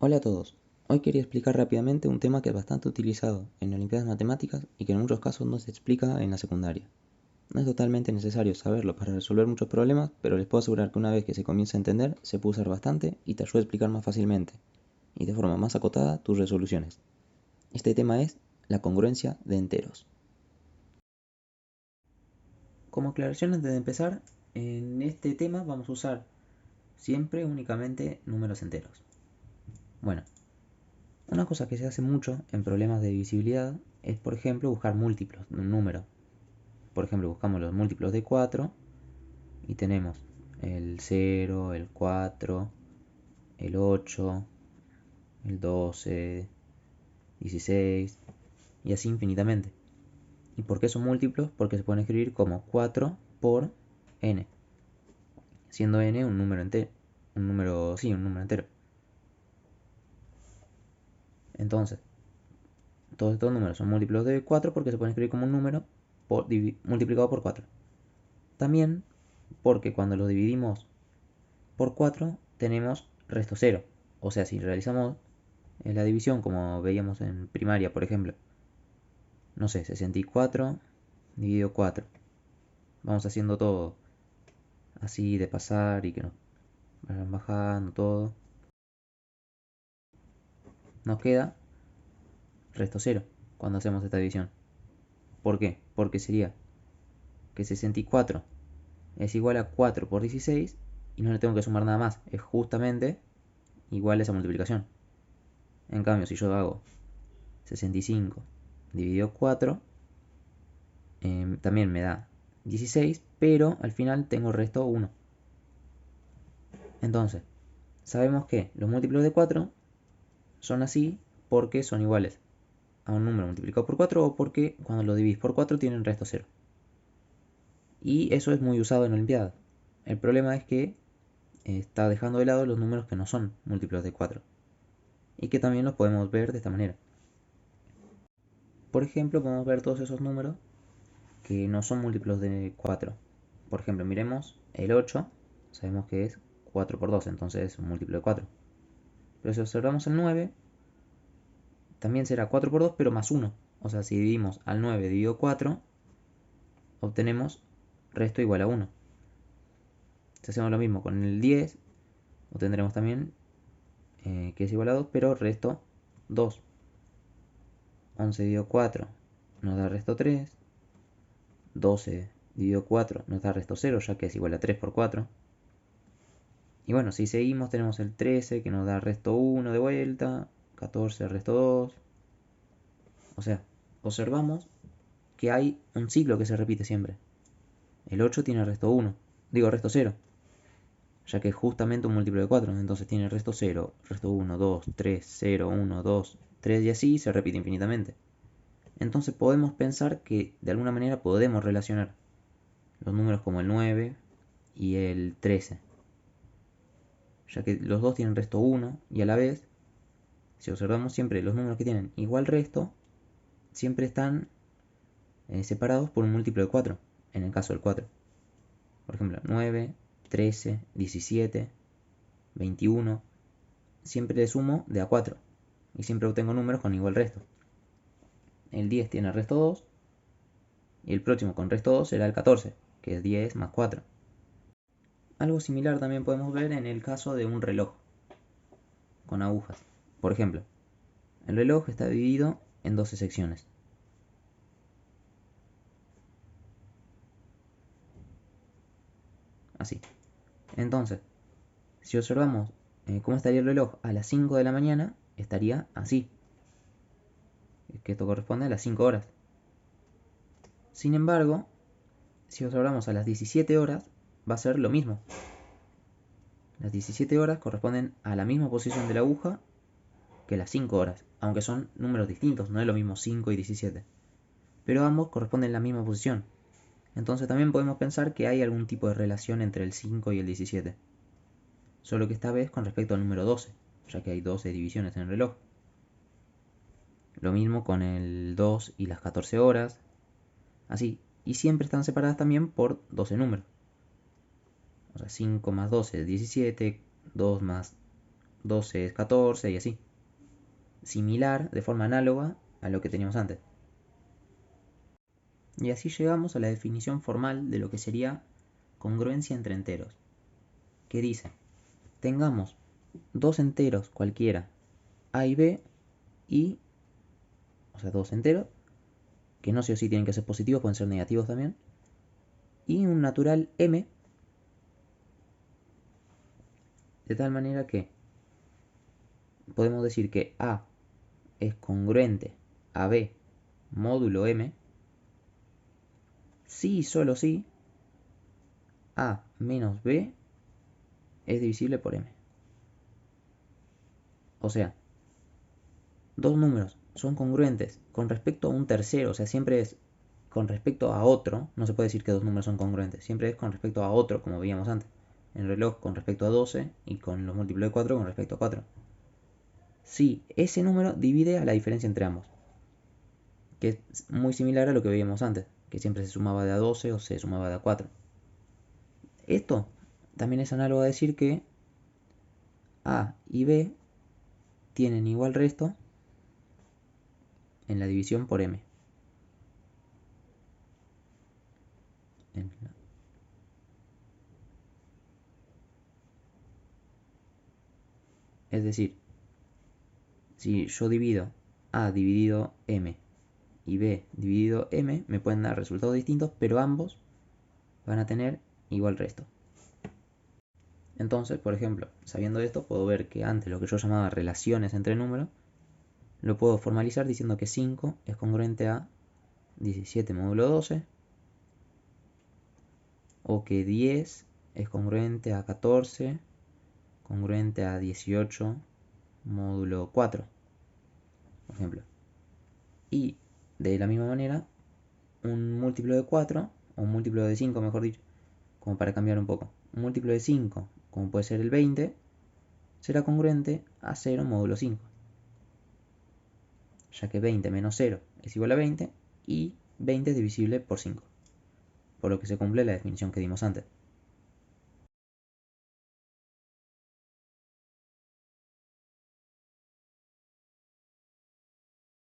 Hola a todos. Hoy quería explicar rápidamente un tema que es bastante utilizado en Olimpiadas Matemáticas y que en muchos casos no se explica en la secundaria. No es totalmente necesario saberlo para resolver muchos problemas, pero les puedo asegurar que una vez que se comienza a entender, se puede usar bastante y te ayuda a explicar más fácilmente y de forma más acotada tus resoluciones. Este tema es la congruencia de enteros. Como aclaración antes de empezar, en este tema vamos a usar siempre únicamente números enteros. Bueno, una cosa que se hace mucho en problemas de divisibilidad es, por ejemplo, buscar múltiplos de un número. Por ejemplo, buscamos los múltiplos de 4 y tenemos el 0, el 4, el 8, el 12, 16 y así infinitamente. ¿Y por qué son múltiplos? Porque se pueden escribir como 4 por n, siendo n un número entero. Un número entero. Entonces, todos estos números son múltiplos de 4 porque se pueden escribir como un número multiplicado por 4. También porque cuando lo dividimos por 4 tenemos resto 0. O sea, si realizamos la división como veíamos en primaria, por ejemplo, no sé, 64 dividido 4. Vamos haciendo todo así de pasar y que nos vayan bajando todo. Nos queda resto 0 cuando hacemos esta división. ¿Por qué? Porque sería que 64 es igual a 4 por 16 y no le tengo que sumar nada más. Es justamente igual a esa multiplicación. En cambio, si yo hago 65 dividido 4, también me da 16, pero al final tengo resto 1. Entonces, sabemos que los múltiplos de 4 son así porque son iguales a un número multiplicado por 4 o porque cuando lo dividís por 4 tienen resto 0. Y eso es muy usado en Olimpiadas. El problema es que está dejando de lado los números que no son múltiplos de 4 y que también los podemos ver de esta manera. Por ejemplo, podemos ver todos esos números que no son múltiplos de 4. Por ejemplo, miremos el 8, sabemos que es 4 por 2, entonces es un múltiplo de 4. Pero si observamos el 9, también será 4 por 2, pero más 1. O sea, si dividimos al 9 dividido 4, obtenemos resto igual a 1. Si hacemos lo mismo con el 10, obtendremos también que es igual a 2, pero resto 2. 11 dividido 4 nos da resto 3. 12 dividido 4 nos da resto 0, ya que es igual a 3 por 4. Y bueno, si seguimos tenemos el 13 que nos da resto 1 de vuelta, 14 resto 2. O sea, observamos que hay un ciclo que se repite siempre. El 8 tiene resto 1, digo resto 0, ya que es justamente un múltiplo de 4, entonces tiene resto 0, resto 1, 2, 3, 0, 1, 2, 3 y así se repite infinitamente. Entonces podemos pensar que de alguna manera podemos relacionar los números como el 9 y el 13, ya que los dos tienen resto 1 y a la vez, si observamos siempre los números que tienen igual resto, siempre están separados por un múltiplo de 4, en el caso del 4. Por ejemplo, 9, 13, 17, 21, siempre le sumo de a 4 y siempre obtengo números con igual resto. El 10 tiene resto 2 y el próximo con resto 2 será el 14, que es 10 más 4. Algo similar también podemos ver en el caso de un reloj con agujas. Por ejemplo, el reloj está dividido en 12 secciones. Así. Entonces, si observamos cómo estaría el reloj a las 5 de la mañana, estaría así. Que esto corresponde a las 5 horas. Sin embargo, si observamos a las 17 horas, va a ser lo mismo. Las 17 horas corresponden a la misma posición de la aguja que las 5 horas, aunque son números distintos, no es lo mismo 5 y 17. Pero ambos corresponden a la misma posición. Entonces también podemos pensar que hay algún tipo de relación entre el 5 y el 17. Solo que esta vez con respecto al número 12, ya que hay 12 divisiones en el reloj. Lo mismo con el 2 y las 14 horas. Así. Y siempre están separadas también por 12 números. O sea, 5 más 12 es 17, 2 más 12 es 14 y así. Similar, de forma análoga a lo que teníamos antes. Y así llegamos a la definición formal de lo que sería congruencia entre enteros, que dice, tengamos dos enteros cualquiera, a y b, o sea, dos enteros, que no sí o sí tienen que ser positivos, pueden ser negativos también, y un natural m, de tal manera que podemos decir que a es congruente a b módulo m, si y solo si a menos b es divisible por m. O sea, dos números son congruentes con respecto a un tercero, o sea, siempre es con respecto a otro, no se puede decir que dos números son congruentes, siempre es con respecto a otro, como veíamos antes. En el reloj con respecto a 12 y con los múltiplos de 4 con respecto a 4. Si ese número divide a la diferencia entre ambos, que es muy similar a lo que veíamos antes, que siempre se sumaba de a 12 o se sumaba de a 4. Esto también es análogo a decir que a y b tienen igual resto en la división por m. Es decir, si yo divido a dividido m y b dividido m, me pueden dar resultados distintos, pero ambos van a tener igual resto. Entonces, por ejemplo, sabiendo esto, puedo ver que antes lo que yo llamaba relaciones entre números, lo puedo formalizar diciendo que 5 es congruente a 17 módulo 12, o que 10 es congruente a 14, congruente a 18 módulo 4, por ejemplo. Y de la misma manera, un múltiplo de 4, o un múltiplo de 5, mejor dicho, como para cambiar un poco. Un múltiplo de 5, como puede ser el 20, será congruente a 0 módulo 5, ya que 20 menos 0 es igual a 20 y 20 es divisible por 5, por lo que se cumple la definición que dimos antes.